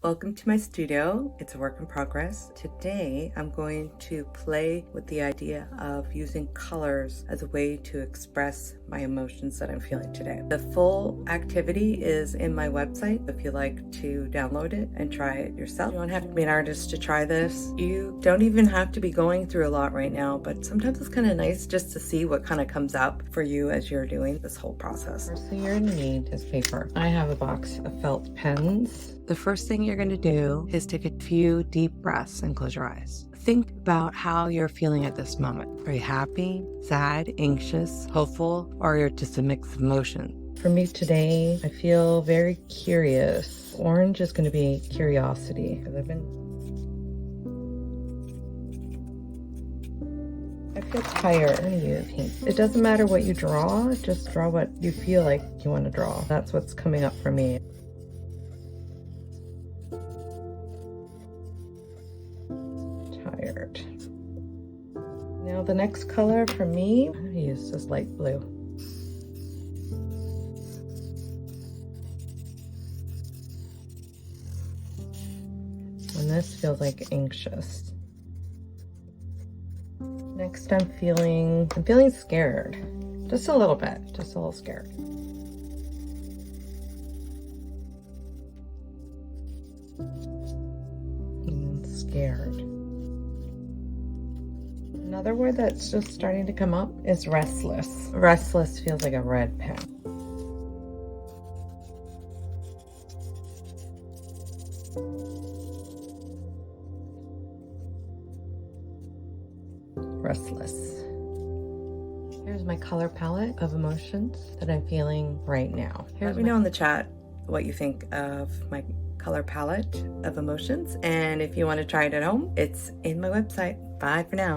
Welcome to my studio. It's a work in progress. Today, I'm going to play with the idea of using colors as a way to express my emotions that I'm feeling today. The full activity is in my website if you like to download it and try it yourself. You don't have to be an artist to try this. You don't even have to be going through a lot right now, but sometimes it's kind of nice just to see what kind of comes up for you as you're doing this whole process. First thing you're going to need is paper. I have a box of felt pens. The first thing you're going to do is take a few deep breaths and close your eyes. Think about how you're feeling at this moment. Are you happy, sad, anxious, hopeful, or you're just a mix of emotions? For me today, I feel very curious. Orange is going to be curiosity because I feel tired. I'm going to use pink. It doesn't matter what you draw, just draw what you feel like you want to draw. That's what's coming up for me. Tired. Now the next color for me, I'm going to use this light blue. And this feels like anxious. Next I'm feeling scared. Just a little bit, just a little scared. Scared. Another word that's just starting to come up is restless. Restless feels like a red pen. Restless. Here's my color palette of emotions that I'm feeling right now. Let me know in the chat what you think of my color palette of emotions, and if you want to try it at home, it's in my website. Bye for now.